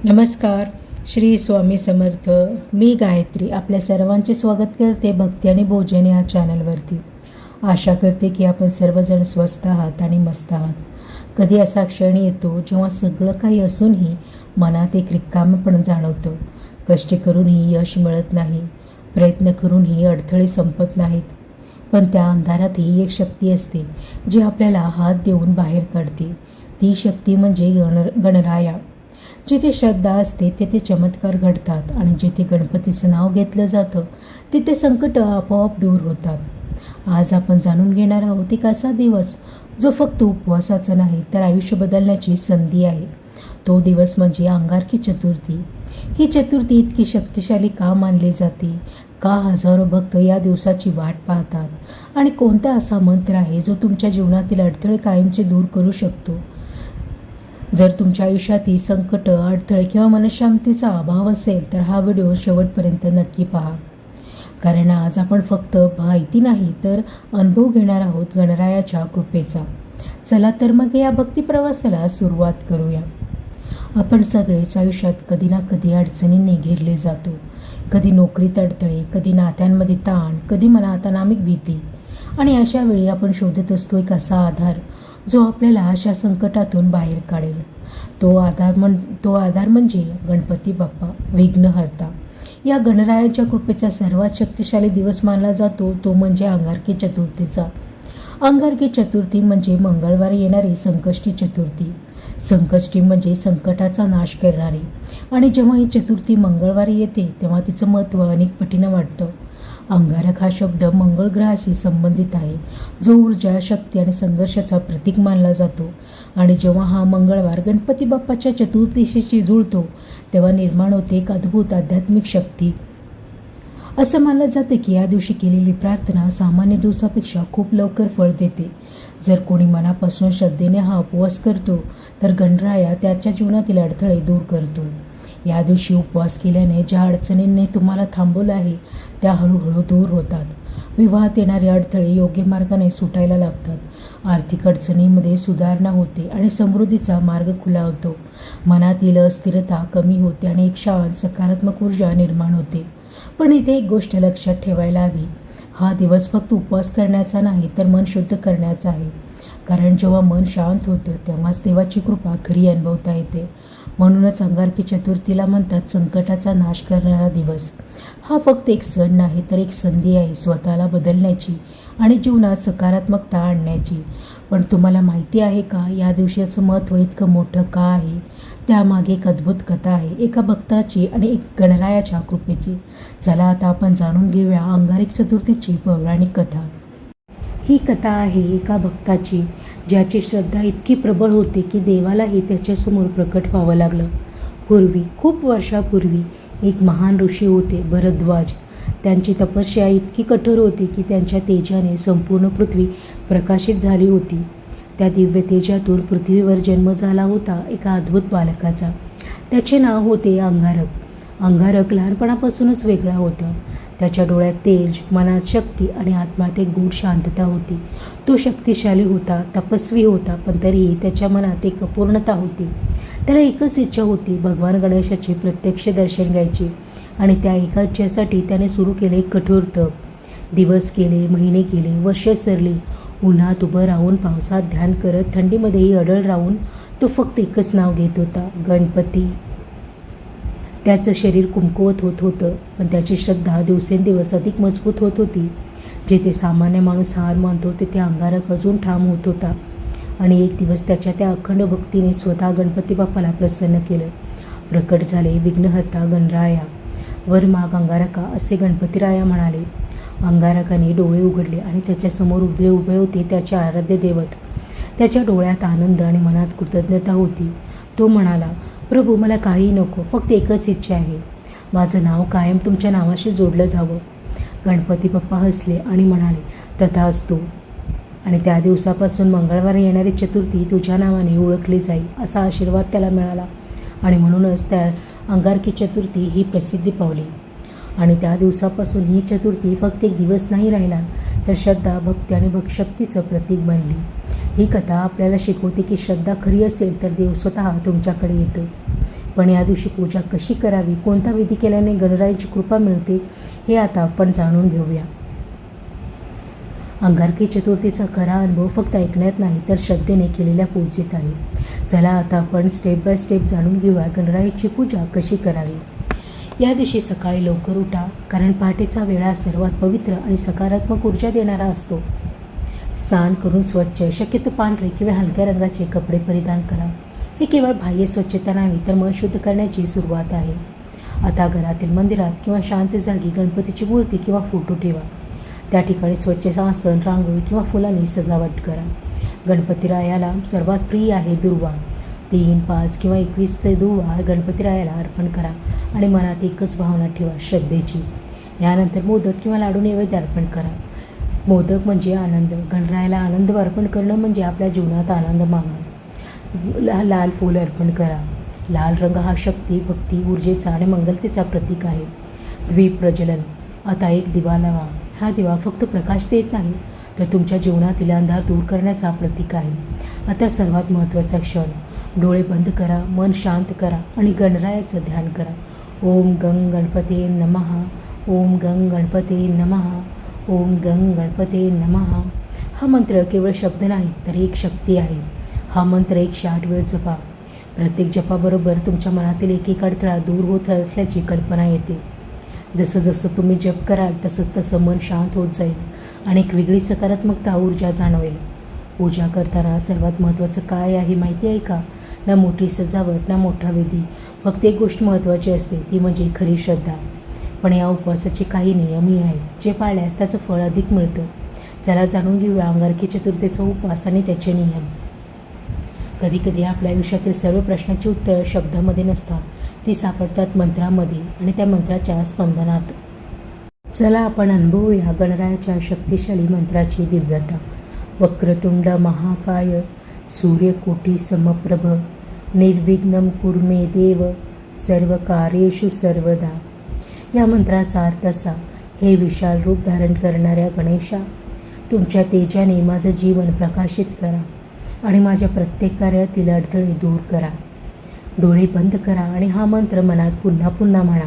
नमस्कार. श्री स्वामी समर्थ. मी गायत्री आपल्या सर्वांचे स्वागत करते भक्ती आणि भोजन या चॅनलवरती. आशा करते की आपण सर्वजण स्वस्थ आहात आणि मस्त आहात. कधी असा क्षण येतो जेव्हा सगळं काही असूनही मनात एक रिकामेपण जाणवतं. कष्ट करूनही यश मिळत नाही, प्रयत्न करूनही अडथळे संपत नाहीत. पण त्या अंधारातही एक शक्ती असते जी आपल्याला हात देऊन बाहेर काढते. ती शक्ती म्हणजे गणराया. जिथे श्रद्धा असते तिथे चमत्कार घडतात आणि जिथे गणपतीचं नाव घेतलं जातं तिथे संकट आपोआप दूर होतात. आज आपण जाणून घेणार आहोत एक असा दिवस जो फक्त उपवासाचा नाही तर आयुष्य बदलण्याची संधी आहे. तो दिवस म्हणजे अंगारकी चतुर्थी. ही चतुर्थी इतकी शक्तिशाली का मानली जाते, का हजारो भक्त या दिवसाची वाट पाहतात आणि कोणता असा मंत्र आहे जो तुमच्या जीवनातील अडथळे कायमचे दूर करू शकतो. जर तुमच्या आयुष्यातील संकट, अडथळे किंवा मनशांतीचा अभाव असेल तर हा व्हिडिओ शेवटपर्यंत नक्की पहा. कारण आज आपण फक्त माहिती नाही तर अनुभव घेणार आहोत गणरायाच्या कृपेचा. चला तर मग या भक्ती प्रवासाला सुरुवात करूया. आपण सगळेच आयुष्यात कधी ना कधी अडचणींनी घेरले जातो. कधी नोकरीत अडथळे, कधी नात्यांमध्ये ताण, कधी मनात अनामिक भीती. आणि अशा वेळी आपण शोधत असतो एक असा आधार जो आपल्याला अशा संकटातून बाहेर काढेल. तो आधार म्हणजे गणपती बाप्पा, विघ्नहर्ता. या गणरायाच्या कृपेचा सर्वात शक्तिशाली दिवस मानला जातो तो म्हणजे अंगारकी चतुर्थीचा. अंगारकी चतुर्थी म्हणजे मंगळवारी येणारी संकष्टी चतुर्थी. संकष्टी म्हणजे संकटाचा नाश करणारी. आणि जेव्हा ही चतुर्थी मंगळवारी येते तेव्हा तिचं महत्त्व अनेक पटीनं वाटतं. अंगारक हा शब्द मंगळ ग्रहाशी संबंधित आहे, जो ऊर्जा, शक्ती आणि संघर्षाचा प्रतीक मानला जातो. आणि जेव्हा हा मंगळवार गणपती बाप्पाच्या चतुर्थीशी जुळतो तेव्हा निर्माण होते एक अद्भुत आध्यात्मिक शक्ती. असं मानलं जातं की या दिवशी केलेली प्रार्थना सामान्य दिवसापेक्षा खूप लवकर फळ देते. जर कोणी मनापासून श्रद्धेने हा उपवास करतो तर गणराया त्याच्या जीवनातील अडथळे दूर करतो. या दिवशी उपवास केल्याने ज्या अडचणींनी तुम्हाला थांबवलं आहे त्या हळूहळू दूर होतात. विवाहात येणारे अडथळे योग्य मार्गाने सुटायला लागतात. आर्थिक अडचणींमध्ये सुधारणा होते आणि समृद्धीचा मार्ग खुला होतो. मनातील अस्थिरता कमी होते आणि एक शांत सकारात्मक ऊर्जा निर्माण होते. पण इथे एक गोष्ट लक्षात ठेवायला हवी. हा दिवस फक्त उपवास करण्याचा नाही तर मन शुद्ध करण्याचा आहे. कारण जेव्हा मन शांत होतं तेव्हाच देवाची कृपा खरी अनुभवता येते. म्हणूनच अंगारकी चतुर्थीला म्हणतात संकटाचा नाश करणारा दिवस. हा फक्त एक सण नाही तर एक संधी आहे स्वतःला बदलण्याची आणि जीवनात सकारात्मकता आणण्याची. पण तुम्हाला माहिती आहे का या दिवसाचं महत्त्व इतकं मोठं का आहे? त्यामागे एक अद्भुत कथा आहे, एका भक्ताची आणि एक गणरायाच्या कृपेची. चला आता आपण जाणून घेऊया अंगारकी चतुर्थीची पौराणिक कथा. ही कथा आहे एका भक्ताची ज्याची श्रद्धा इतकी प्रबळ होती की देवालाही त्याच्यासमोर प्रकट व्हावं लागलं. खूप वर्षापूर्वी एक महान ऋषी होते, भरद्वाज. त्यांची तपस्या इतकी कठोर होती की त्यांच्या तेजाने संपूर्ण पृथ्वी प्रकाशित झाली होती. त्या दिव्य तेजातून पृथ्वीवर जन्म झाला होता एका अद्भुत बालकाचा. त्याचे नाव होते अंगारक. अंगारक लहानपणापासूनच वेगळा होता. त्याच्या डोळ्यात तेज, मनात शक्ती आणि आत्म्यात एक गूढ शांतता होती. तो शक्तिशाली होता, तपस्वी होता, पण तरीही त्याच्या मनात एक अपूर्णता होती. त्याला एकच इच्छा होती, भगवान गणेशाचे प्रत्यक्ष दर्शन घ्यायचे. आणि त्या एका इच्छेसाठी त्याने सुरू केले एक कठोर तप. दिवस गेले, महिने गेले, वर्ष सरली. उन्हात उभं राहून, पावसात ध्यान करत, थंडीमध्येही अडळ राहून तो फक्त एकच नाव घेत होता, गणपती. त्याचं शरीर कुमकुवत होत होतं पण त्याची श्रद्धा दिवसेंदिवस अधिक मजबूत होत होती. जिथे सामान्य माणूस हार मानतो तिथे अंगारक अजून ठाम होत होता. आणि एक दिवस त्याच्या त्या अखंड भक्तीने स्वतः गणपती बाप्पाला प्रसन्न केलं. प्रकट झाले विघ्नहर्ता गणराया. वर माग अंगारका, असे गणपतीराया म्हणाले. अंगारकाने डोळे उघडले आणि त्याच्यासमोर उभे होते त्याचे आराध्य दैवत. त्याच्या डोळ्यात आनंद आणि मनात कृतज्ञता होती. तो म्हणाला, प्रभू, मला काही नको, फक्त एकच इच्छा आहे, माझं नाव कायम तुमच्या नावाशी जोडलं जावं. गणपती बाप्पा हसले आणि म्हणाले, तथास्तु. आणि त्या दिवसापासून मंगळवारी येणारी चतुर्थी तुझ्या नावाने ओळखली जाईल असा आशीर्वाद त्याला मिळाला. आणि म्हणूनच त्या अंगारकी चतुर्थी ही प्रसिद्धी पावली. आणि त्या दिवसापासून ही चतुर्थी फक्त एक दिवस नाही राहिला तर श्रद्धा, भक्ती आणि भक्तशक्तीचं प्रतीक बनली. ही कथा आपल्याला शिकवते की श्रद्धा खरी असेल तर देव स्वतः तुमच्याकडे येतो. पण या दिवशी पूजा कशी करावी, कोणता विधी केल्याने गणरायाची कृपा मिळते, हे आता आपण जाणून घेऊया. अंगारकी चतुर्थीचा खरा अनुभव फक्त ऐकण्यात नाही तर श्रद्धेने केलेल्या पूजेत आहे. चला आता आपण स्टेप बाय स्टेप जाणून घेऊया गणरायाची पूजा कशी करावी. या दिवशी सकाळी लवकर उठा, कारण पहाटेचा वेळा सर्वात पवित्र आणि सकारात्मक ऊर्जा देणारा असतो. स्नान करून स्वच्छ, शक्यतो पांढरे किंवा हलक्या रंगाचे कपडे परिधान करा. हे केवळ बाह्य स्वच्छता नाही तर मन शुद्ध करण्याची सुरुवात आहे. आता घरातील मंदिरात किंवा शांत जागी गणपतीची मूर्ती किंवा फोटो ठेवा. त्या ठिकाणी स्वच्छ आसन, रांगोळी किंवा फुलांनी सजावट करा. गणपतीरायाला सर्वात प्रिय आहे दुर्वा. 3, 5 किंवा 21 ते दुर्वा गणपतीरायाला अर्पण करा आणि मनात एकच भावना ठेवा, श्रद्धेची. यानंतर मोदक किंवा लाडू नैवेद्य अर्पण करा. मोदक म्हणजे आनंद. गणरायाला आनंद अर्पण करणं म्हणजे आपल्या जीवनात आनंद मागणं. लाल फूल अर्पण करा. लाल रंग हा शक्ती, भक्ती, ऊर्जेचा आणि मंगलतेचा प्रतीक आहे. द्वीप प्रज्वलन. आता एक दिवा लावा. हा दिवा फक्त प्रकाश देत नाही तर तुमच्या जीवनातील अंधार दूर करण्याचा प्रतीक आहे. आता सर्वात महत्त्वाचा क्षण. डोळे बंद करा, मन शांत करा आणि गणरायाचं ध्यान करा. ओम गंग गणपते नमः. ओम गंग गणपते नमः. ओम गंग गणपते नमः. हा मंत्र केवळ शब्द नाही तर एक शक्ती आहे. हा मंत्र 108 वेळ जपा. प्रत्येक जपाबरोबर तुमच्या मनातील एक अडथळा दूर होत असल्याची कल्पना येते. जसं जसं तुम्ही जप कराल तसं मन शांत होत जाईल आणि एक वेगळी सकारात्मकता, ऊर्जा जाणवेल. पूजा करताना सर्वात महत्त्वाचं काय आहे माहिती आहे का? ना मोठी सजावट, ना मोठा विधी. फक्त एक गोष्ट महत्त्वाची असते, ती म्हणजे खरी श्रद्धा. पण या उपवासाचे काही नियमही आहेत जे पाळल्यास त्याचं फळ अधिक मिळतं. चला जाणून घेऊया अंगारकी चतुर्थीचा उपवास आणि त्याचे नियम. कधीकधी आपल्या आयुष्यातील सर्व प्रश्नांची उत्तर शब्दामध्ये नसतात, ती सापडतात मंत्रामध्ये आणि त्या मंत्राच्या स्पंदनात. चला आपण अनुभवूया गणरायाच्या शक्तिशाली मंत्राची दिव्यता. वक्रतुंड महाकाय सूर्यकोटी समप्रभ निर्विघ्नं कुरु मे देव सर्वकार्येषु सर्वदा. या मंत्राचा अर्थ असा: हे विशाल रूप धारण करणाऱ्या गणेशा, तुमच्या तेजाने माझं जीवन प्रकाशित करा आणि माझ्या प्रत्येक कार्यातील अडथळे दूर करा. डोळे बंद करा आणि हा मंत्र मनात पुन्हा पुन्हा म्हणा.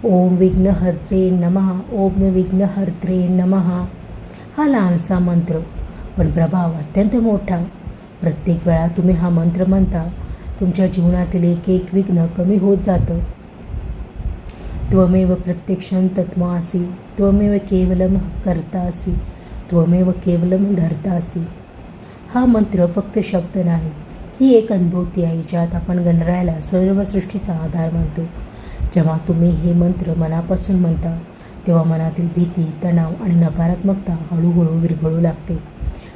ओम विघ्नहर्त्रे नमः. ओम विघ्नहर्त्रे नमः. हा लहानसा मंत्र पण प्रभाव अत्यंत मोठा. प्रत्येक वेळा तुम्ही हा मंत्र म्हणता तुमच्या जीवनातील एक विघ्न कमी होत जातं. त्वमेव प्रत्यक्षं तत्त्वमसि. त्वमेव केवलं कर्तासि. त्वमेव केवलं धर्तासि. हा मंत्र फक्त शब्द नाही, ही एक अनुभूती आहे ज्यात आपण गणरायाला सर्व सृष्टीचा आधार मानतो. जेव्हा तुम्ही हे मंत्र मनापासून म्हणता तेव्हा मनातील भीती, तणाव आणि नकारात्मकता हळूहळू विरघळू लागते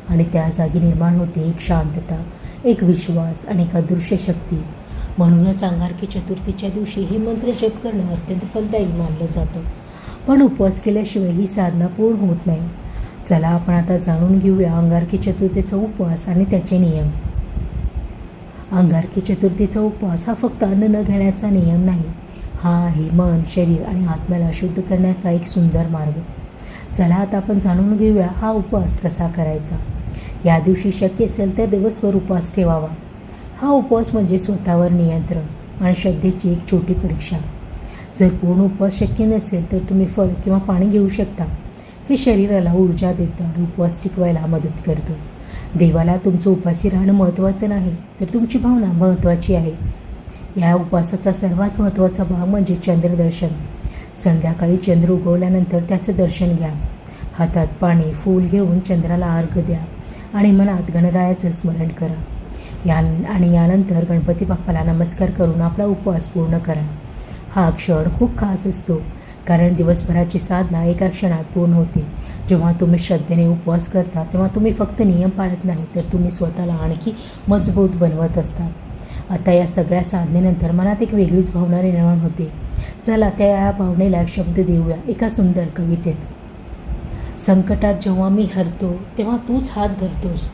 आणि त्या जागी निर्माण होते एक शांतता, एक विश्वास आणि एक अदृश्य शक्ती. म्हणूनच अंगारकी चतुर्थीच्या दिवशी हे मंत्र जप करणं अत्यंत फलदायी मानलं जातं. पण उपवास केल्याशिवाय ही साधना पूर्ण होत नाही. चला आपण आता जाणून घेऊया अंगारकी चतुर्थीचा उपवास आणि त्याचे नियम. अंगारकी चतुर्थीचा उपवास हा फक्त अन्न न घेण्याचा नियम नाही. हा आहे मन, शरीर आणि आत्म्याला शुद्ध करण्याचा एक सुंदर मार्ग. चला आता आपण जाणून घेऊया हा उपवास कसा करायचा. या दिवशी शक्य असेल तर दिवसभर उपवास ठेवावा. हा उपवास म्हणजे स्वतःवर नियंत्रण आणि श्रद्धेची एक छोटी परीक्षा. जर पूर्ण उपवास शक्य नसेल तर तुम्ही फळ किंवा पाणी घेऊ शकता. हे शरीराला ऊर्जा देतं आणि उपवास टिकवायला मदत करतं. देवाला तुमचं उपाशी राहणं महत्त्वाचं नाही तर तुमची भावना महत्त्वाची आहे. या उपवासाचा सर्वात महत्त्वाचा भाग म्हणजे चंद्रदर्शन. संध्याकाळी चंद्र उगवल्यानंतर त्याचं दर्शन घ्या. हातात पाणी, फूल घेऊन चंद्राला अर्घ्य द्या आणि मनात गणरायाचं स्मरण करा. यानंतर गणपती बाप्पाला नमस्कार करून आपला उपवास पूर्ण करा. हा क्षण खूप खास असतो कारण दिवसभराची साधना एका क्षणात पूर्ण होते. जेव्हा तुम्ही श्रद्धेने उपवास करता तेव्हा तुम्ही फक्त नियम पाळत नाही तर तुम्ही स्वतःला आणखी मजबूत बनवत असता. आता या सगळ्या साधनेनंतर मनात एक वेगळीच भावना निर्माण होते. चला त्या या भावनेला शब्द देऊया एका सुंदर कवितेत. संकटात जेव्हा मी हरतो तेव्हा तूच हात धरतोस.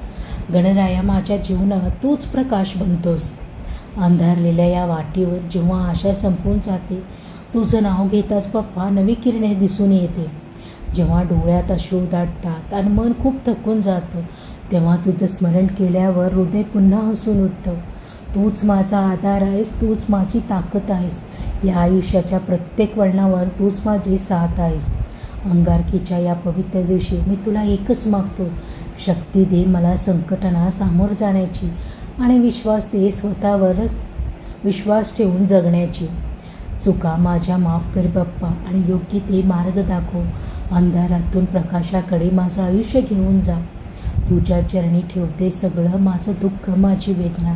गणराया माझ्या जीवनात तूच प्रकाश बनतोस. अंधारलेल्या या वाटेवर जेव्हा आशा संपून जाते तुझं नाव घेताच बाप्पा नवी किरणे दिसून येते. जेव्हा डोळ्यात अश्रू दाटतात आणि मन खूप थकून जातं तेव्हा तुझं स्मरण केल्यावर हृदय पुन्हा हसून उठतं. तूच माझा आधार आहेस, तूच माझी ताकद आहेस. या आयुष्याच्या प्रत्येक वळणावर तूच माझी साथ आहेस. अंगारकीच्या या पवित्र दिवशी मी तुला एकच मागतो, शक्ती दे मला संकटांना सामोरं जाण्याची आणि विश्वास दे स्वतःवरच विश्वास ठेवून जगण्याची. चुका माझ्या माफ कर बाप्पा आणि योग्य ते मार्ग दाखव. अंधारातून प्रकाशाकडे माझं आयुष्य घेऊन जा. तुझ्या चरणी ठेवते सगळं, माझं दुःख, माझी वेदना.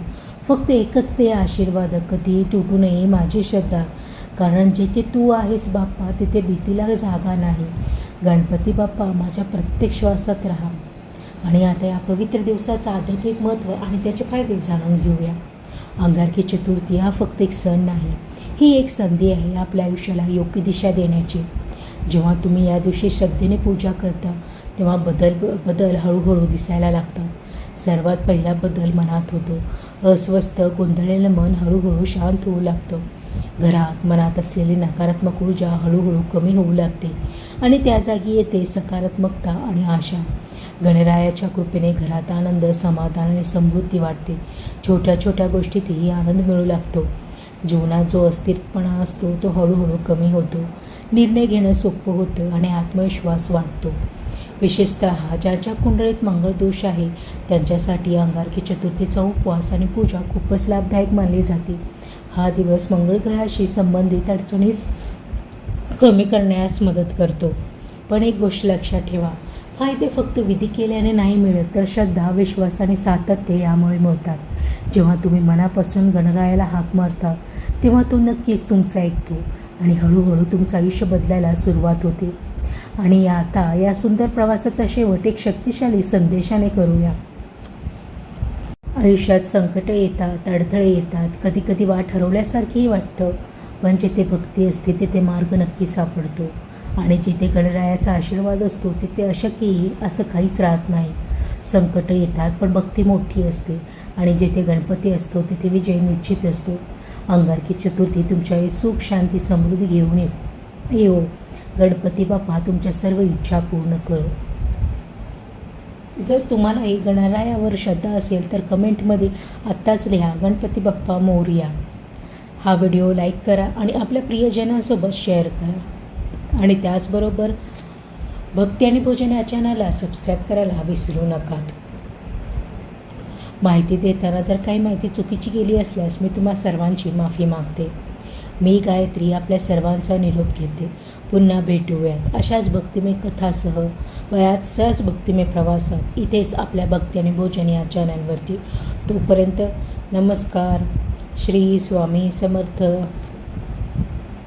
फक्त एकच ते आशीर्वाद, कधीही तुटू नये माझी श्रद्धा. कारण जिथे तू आहेस बाप्पा तिथे भीतीला जागा नाही. गणपती बाप्पा माझ्या प्रत्येक श्वासात राहा. आणि आता या पवित्र दिवसाचं आध्यात्मिक महत्त्व आणि त्याचे फायदे जाणून घेऊया. अंगारकी चतुर्थी हा फक्त एक सण नाही, ही एक संधी आहे आपल्या आयुष्याला योग्य दिशा देण्याची. जेव्हा तुम्ही या दिवशी श्रद्धेने पूजा करता तेव्हा बदल हळूहळू दिसायला लागतात. सर्वात पहिला बदल मनात होतो. अस्वस्थ गोंधळलेलं मन हळूहळू शांत होऊ लागतं. घरात मनात असलेली नकारात्मक ऊर्जा हळूहळू कमी होऊ लागते आणि त्या जागी येते सकारात्मकता आणि आशा. गणरायाच्या कृपेने घरात आनंद, समाधान आणि समृद्धी वाटते. छोट्या छोट्या गोष्टीतही आनंद मिळू लागतो. जीवनात जो अस्थिरपणा असतो तो हळूहळू कमी होतो. निर्णय घेणं सोपं होतं आणि आत्मविश्वास वाढतो. विशेषतः ज्यांच्या कुंडलीत मंगळ दोष आहे त्यांच्यासाठी अंगारकी चतुर्थीचा उपवास आणि पूजा खूपच लाभदायक मानली जाते. हा दिवस मंगळ ग्रहाशी संबंधित अडचणीस कमी करण्यास मदत करतो. पण एक गोष्ट लक्षात ठेवा, फायदे फक्त विधी केल्याने नाही मिळत, तर श्रद्धा, विश्वास आणि सातत्य यामुळे मिळतात. जेव्हा तुम्ही मनापासून गणरायाला हाक मारता तेव्हा तो नक्कीच तुमचं ऐकतो आणि हळूहळू तुमचं आयुष्य बदलायला सुरुवात होते. आणि आता या सुंदर प्रवासाचा शेवट एक शक्तिशाली संदेशाने करूया. आयुष्यात संकट येतात, अडथळे येतात, कधी कधी वाट हरवल्यासारखीही वाटतं. पण जिथे भक्ती असते तिथे मार्ग नक्की सापडतो. आणि जिथे गणरायाचा आशीर्वाद असतो तिथे अशक्यही असं काहीच राहत नाही. संकट येतात पण भक्ती मोठी असते आणि जिथे गणपती असतो तिथे विजय निश्चित असतो. अंगारकी चतुर्थी तुमच्या सुख, शांती, समृद्धी घेऊन येऊ. गणपती बाप्पा तुमच्या सर्व इच्छा पूर्ण करो. जर तुम्हालाही गणरायावर श्रद्धा असेल तर कमेंटमध्ये आत्ताच लिहा गणपती बाप्पा मोरया. हा व्हिडिओ लाईक करा आणि आपल्या प्रियजनांसोबत शेअर करा. आणि त्याचबरोबर भक्ती आणि भोजन या चॅनलला सबस्क्राईब करायला विसरू नका. माहिती देताना जर काही माहिती चुकीची गेली असल्यास मी तुम्हा सर्वांची माफी मागते. मी गायत्री आपल्या सर्वांचा निरोप घेते. पुन्हा भेटूयात अशाच भक्तिमय कथासह, बऱ्याचशाच भक्तिमय प्रवासात इथेच आपल्या भक्ती आणि भोजन या चॅनलवरती. तोपर्यंत नमस्कार. श्री स्वामी समर्थ.